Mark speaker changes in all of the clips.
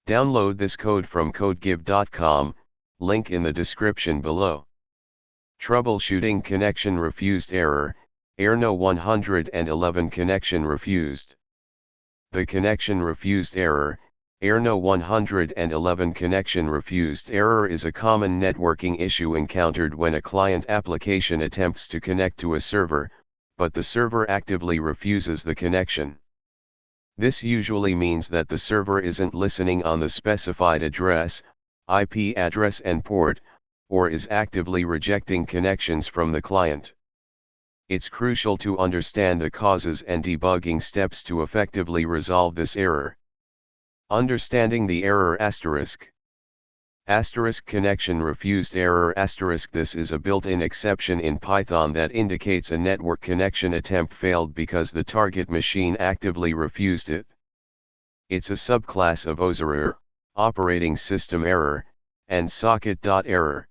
Speaker 1: Download this code from codegive.com, link in the description below. Troubleshooting connection refused error, errno 111 connection refused. The connection refused error, errno 111 connection refused error is a common networking issue encountered when a client application attempts to connect to a server, but the server actively refuses the connection. This usually means that the server isn't listening on the specified address, IP address and port, or is actively rejecting connections from the client. It's crucial to understand the causes and debugging steps to effectively resolve this error. Understanding the error asterisk. Asterisk connection refused error asterisk. This is a built-in exception in Python that indicates a network connection attempt failed because the target machine actively refused it. It's a subclass of oserror, operating system error, and socket.error.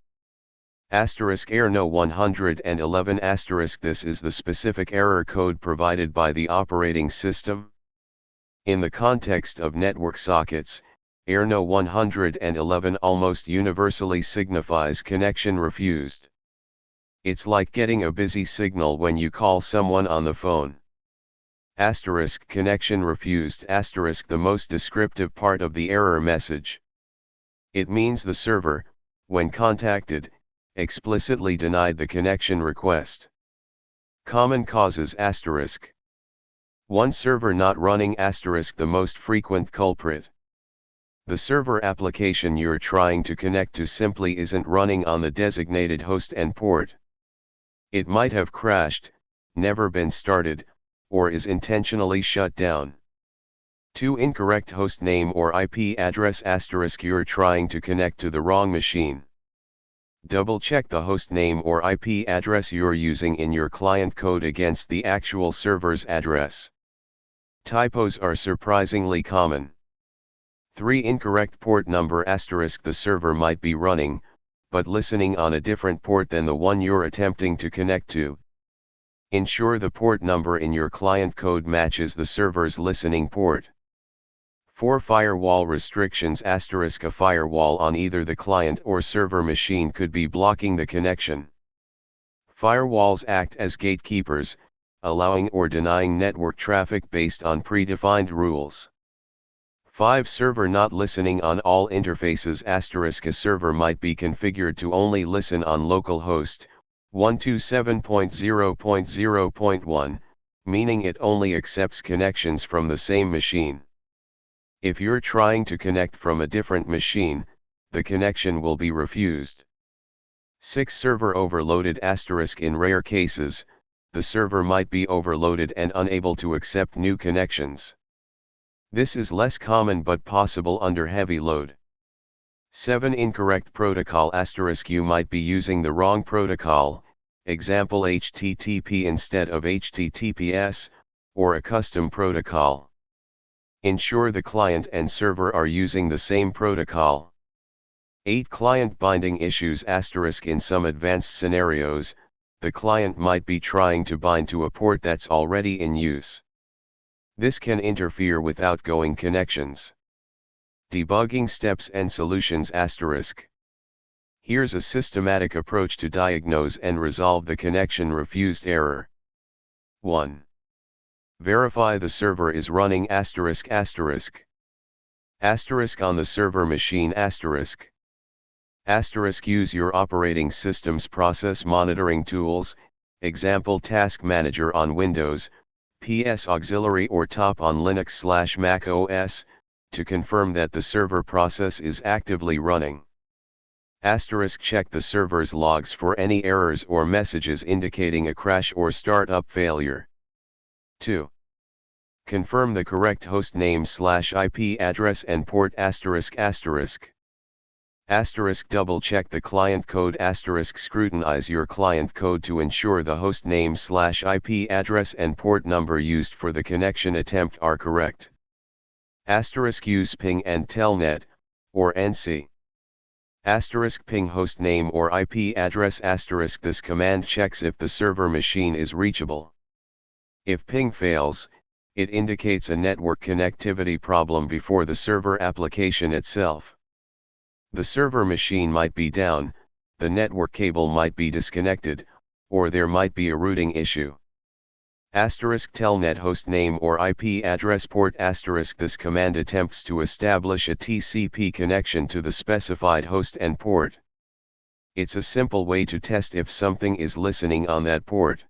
Speaker 1: Asterisk errno 111 asterisk. This is the specific error code provided by the operating system. In the context of network sockets, errno 111 almost universally signifies connection refused. It's like getting a busy signal when you call someone on the phone. Asterisk connection refused asterisk. The most descriptive part of the error message. It means the server, when contacted, explicitly denied the connection request. Common causes asterisk. One server not running asterisk. The most frequent culprit. The server application you're trying to connect to simply isn't running on the designated host and port. It might have crashed, never been started, or is intentionally shut down. 2. Incorrect host name or IP address asterisk. You're trying to connect to the wrong machine. Double check the host name or IP address you're using in your client code against the actual server's address. Typos are surprisingly common. 3. Incorrect port number asterisk. The server might be running, but listening on a different port than the one you're attempting to connect to. Ensure the port number in your client code matches the server's listening port. 4. Firewall restrictions asterisk. A firewall on either the client or server machine could be blocking the connection. Firewalls act as gatekeepers, allowing or denying network traffic based on predefined rules. 5. Server not listening on all interfaces asterisk. A server might be configured to only listen on localhost 127.0.0.1, meaning it only accepts connections from the same machine. If you're trying to connect from a different machine, the connection will be refused. 6. Server overloaded asterisk. In rare cases, the server might be overloaded and unable to accept new connections. This is less common but possible under heavy load. 7. Incorrect protocol asterisk. You might be using the wrong protocol, example HTTP instead of HTTPS, or a custom protocol. Ensure the client and server are using the same protocol. 8. Client binding issues asterisk. In some advanced scenarios, the client might be trying to bind to a port that's already in use. This can interfere with outgoing connections. Debugging steps and solutions asterisk. Here's a systematic approach to diagnose and resolve the connection refused error. 1. Verify the server is running asterisk asterisk. Asterisk on the server machine asterisk. Asterisk. Use your operating system's process monitoring tools, example Task Manager on Windows, PS Auxiliary or Top on Linux/Mac OS, to confirm that the server process is actively running. Asterisk. Check the server's logs for any errors or messages indicating a crash or startup failure. 2. Confirm the correct host name/IP address and port asterisk asterisk. Asterisk. Double check the client code asterisk. Scrutinize your client code to ensure the host name/IP address and port number used for the connection attempt are correct. Asterisk. Use ping and telnet, or NC. Asterisk. Ping host name or IP address asterisk. This command checks if the server machine is reachable. If ping fails, It indicates a network connectivity problem before the server application itself. The server machine might be down, the network cable might be disconnected, or there might be a routing issue. *telnet hostname or IP address port *. This command attempts to establish a TCP connection to the specified host and port. It's a simple way to test if something is listening on that port.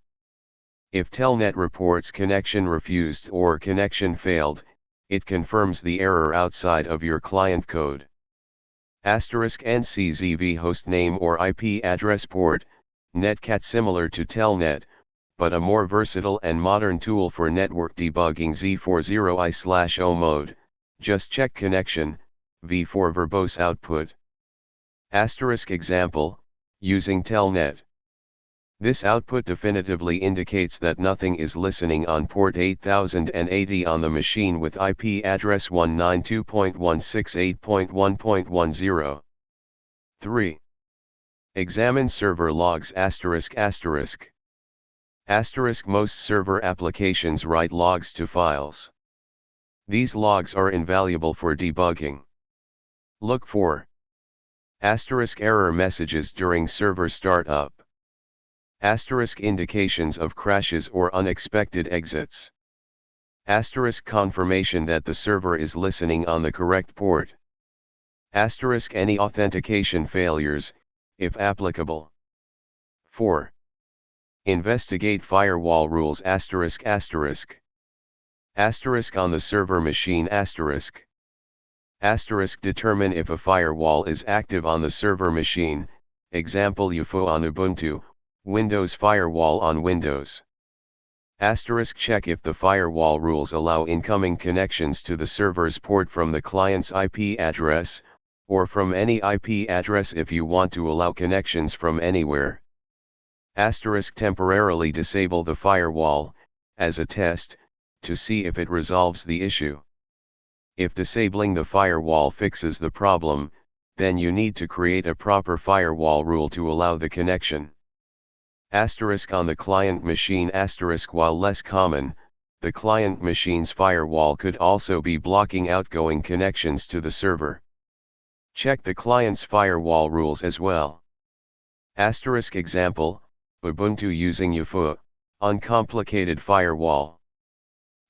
Speaker 1: If telnet reports connection refused or connection failed, it confirms the error outside of your client code. *NCZV hostname or IP address port, netcat similar to telnet, but a more versatile and modern tool for network debugging Z40I/O mode, just check connection, V4 verbose output. Example, using telnet. This output definitively indicates that nothing is listening on port 8080 on the machine with IP address 192.168.1.10. 3. Examine server logs ****. Most server applications write logs to files. These logs are invaluable for debugging. Look for *error messages during server startup. Indications of crashes or unexpected exits. Confirmation that the server is listening on the correct port. Any authentication failures, if applicable. 4. Investigate firewall rules ****. On the server machine ***. Determine if a firewall is active on the server machine, example UFO on Ubuntu, Windows firewall on Windows. Check if the firewall rules allow incoming connections to the server's port from the client's IP address, or from any IP address if you want to allow connections from anywhere. Temporarily disable the firewall, as a test, to see if it resolves the issue. If disabling the firewall fixes the problem, then you need to create a proper firewall rule to allow the connection. On the client machine while less common, the client machine's firewall could also be blocking outgoing connections to the server. Check the client's firewall rules as well. Example, Ubuntu using UFO, uncomplicated firewall.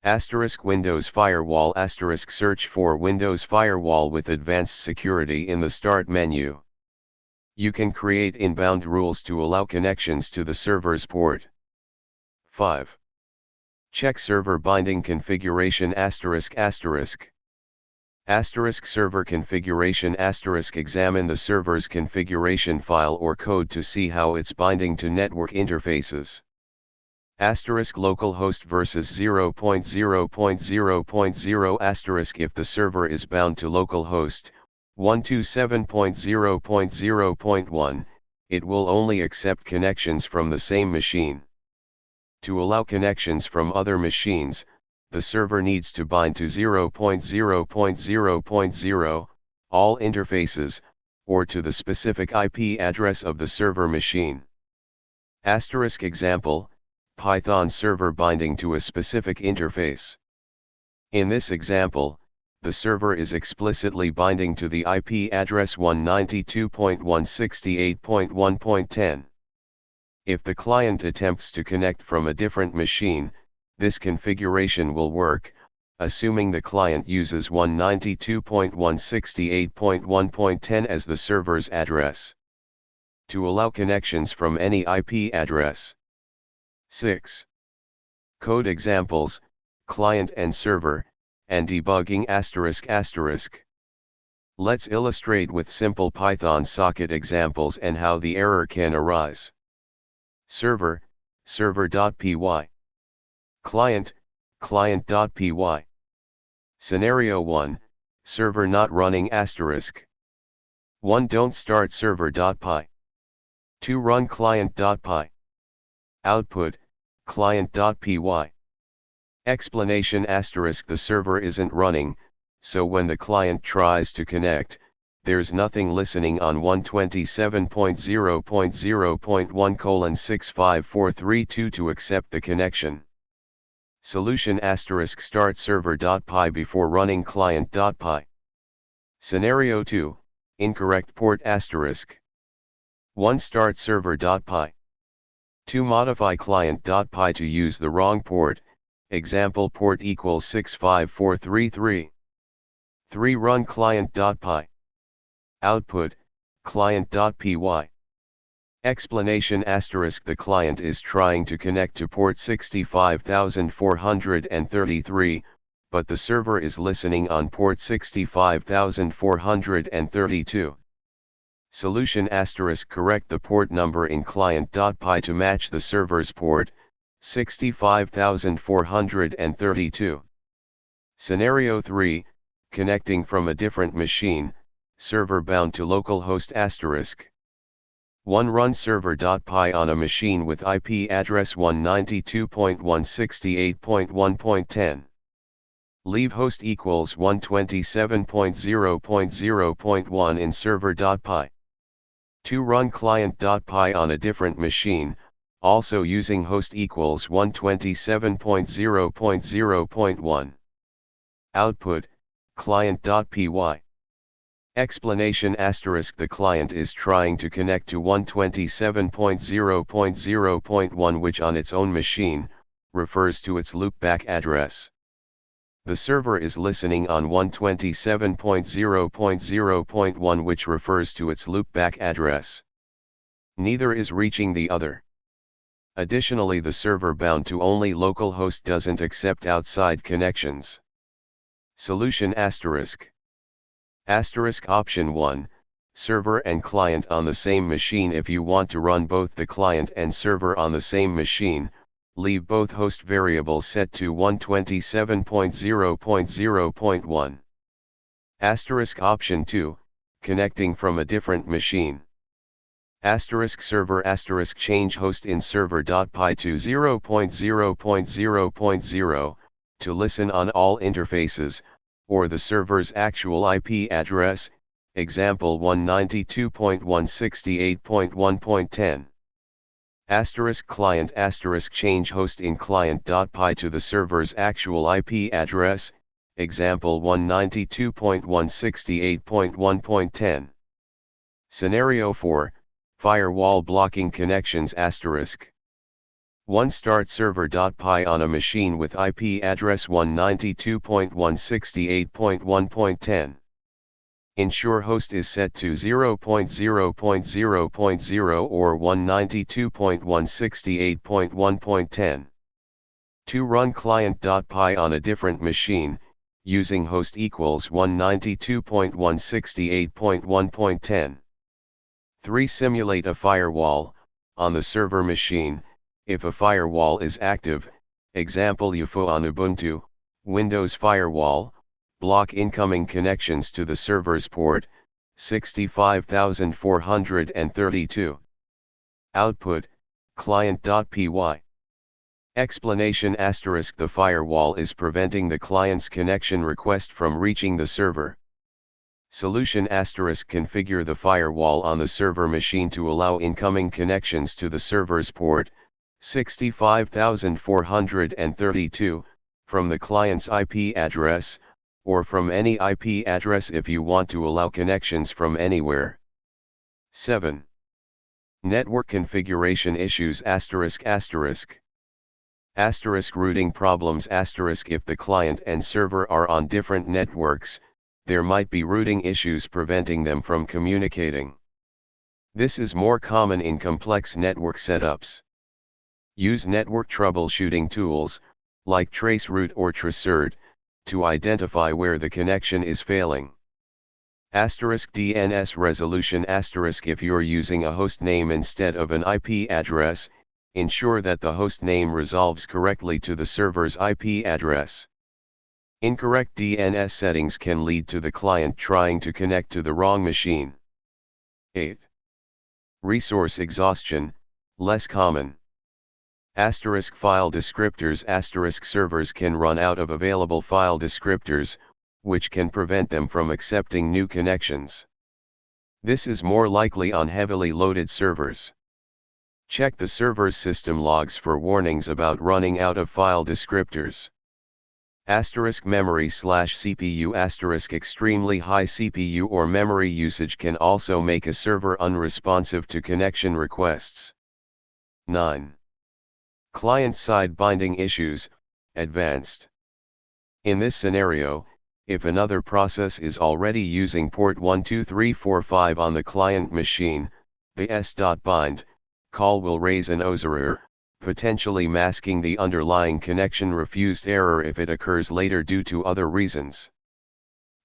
Speaker 1: Windows firewall search for Windows firewall with advanced security in the start menu. You can create inbound rules to allow connections to the server's port. 5. Check server binding configuration ****. Server configuration ***. Examine the server's configuration file or code to see how it's binding to network interfaces. Localhost versus 0.0.0.0 if the server is bound to localhost 127.0.0.1, it will only accept connections from the same machine. To allow connections from other machines, the server needs to bind to 0.0.0.0, all interfaces, or to the specific IP address of the server machine. Example, Python server binding to a specific interface. In this example, the server is explicitly binding to the IP address 192.168.1.10. If the client attempts to connect from a different machine, this configuration will work, assuming the client uses 192.168.1.10 as the server's address. To allow connections from any IP address. 6. Code examples, client and server, and debugging ***. Let's illustrate with simple Python socket examples and how the error can arise. Server, server.py. Client, client.py. Scenario 1, server not running ***. 1. Don't start server.py. 2. Run client.py. Output, client.py. Explanation ***. The server isn't running, so when the client tries to connect, there's nothing listening on 127.0.0.1:65432 to accept the connection. Solution * start server.py before running client.py. Scenario 2, incorrect port * 1 start server.py. 2 modify client.py to use the wrong port, example port equals 65433. 3 run client.py. Output, client.py. Explanation * the client is trying to connect to port 65433, but the server is listening on port 65432. Solution * correct the port number in client.py to match the server's port, 65432. Scenario 3, connecting from a different machine, server bound to localhost *. 1 run server.py on a machine with IP address 192.168.1.10. Leave host equals 127.0.0.1 in server.py. 2 run client.py on a different machine, also using host equals 127.0.0.1. Output, client.py. Explanation * the client is trying to connect to 127.0.0.1, which on its own machine, refers to its loopback address. The server is listening on 127.0.0.1, which refers to its loopback address. Neither is reaching the other. Additionally, the server bound to only localhost doesn't accept outside connections. Solution *. Option 1, server and client on the same machine. If you want to run both the client and server on the same machine, leave both host variables set to 127.0.0.1. Option 2, connecting from a different machine. Server change host in server.py to 0.0.0.0 to listen on all interfaces, or the server's actual IP address, example 192.168.1.10. Client change host in client.py to the server's actual IP address, example 192.168.1.10. Scenario 4, firewall blocking connections *. 1 start server.py on a machine with IP address 192.168.1.10. Ensure host is set to 0.0.0.0 or 192.168.1.10. 2 run client.py on a different machine, using host equals 192.168.1.10. 3 simulate a firewall, on the server machine. If a firewall is active, example UFO on Ubuntu, Windows Firewall, block incoming connections to the server's port, 65432. Output, client.py. Explanation * the firewall is preventing the client's connection request from reaching the server. Solution * configure the firewall on the server machine to allow incoming connections to the server's port, 65432, from the client's IP address, or from any IP address if you want to allow connections from anywhere. 7. Network configuration issues ****. Routing problems ***. If the client and server are on different networks, there might be routing issues preventing them from communicating. This is more common in complex network setups. Use network troubleshooting tools, like traceroute or tracert, to identify where the connection is failing. DNS resolution ***. If you're using a host name instead of an IP address, ensure that the host name resolves correctly to the server's IP address. Incorrect DNS settings can lead to the client trying to connect to the wrong machine. 8. Resource exhaustion, less common. File descriptors * servers can run out of available file descriptors, which can prevent them from accepting new connections. This is more likely on heavily loaded servers. Check the server's system logs for warnings about running out of file descriptors. *memory/CPU*. Extremely high CPU or memory usage can also make a server unresponsive to connection requests. 9. Client-side binding issues, advanced. In this scenario, if another process is already using port 12345 on the client machine, the s.bind call will raise an oserror, potentially masking the underlying connection refused error if it occurs later due to other reasons.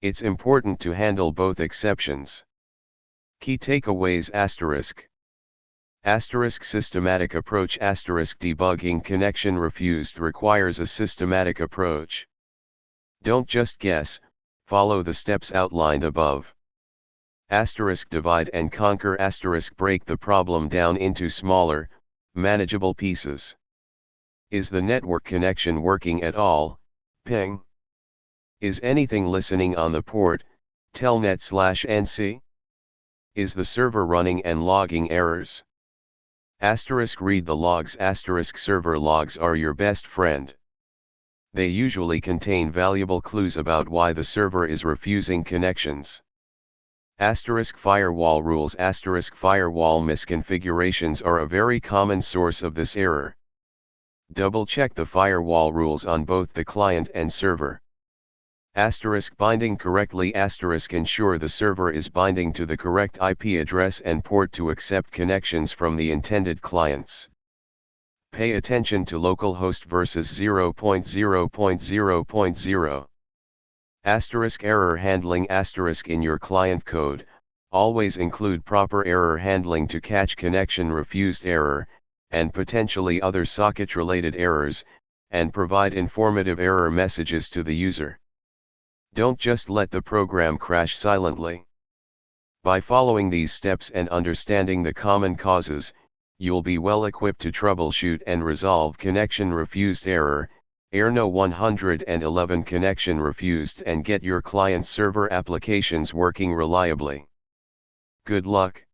Speaker 1: It's important to handle both exceptions. Key takeaways **** systematic approach *** debugging connection refused requires a systematic approach. Don't just guess, follow the steps outlined above. ** divide and conquer ** break the problem down into smaller, manageable pieces. Is the network connection working at all? Ping. Is anything listening on the port? Telnet/NC. Is the server running and logging errors? Read the logs. Server logs are your best friend. They usually contain valuable clues about why the server is refusing connections. Firewall rules. Firewall misconfigurations are a very common source of this error. Double-check the firewall rules on both the client and server. Binding correctly. Ensure the server is binding to the correct IP address and port to accept connections from the intended clients. Pay attention to localhost versus 0.0.0.0. Error handling. In your client code, always include proper error handling to catch connection refused error, and potentially other socket-related errors, and provide informative error messages to the user. Don't just let the program crash silently. By following these steps and understanding the common causes, you'll be well equipped to troubleshoot and resolve connection refused error, errno 111 connection refused, and get your client server applications working reliably. Good luck.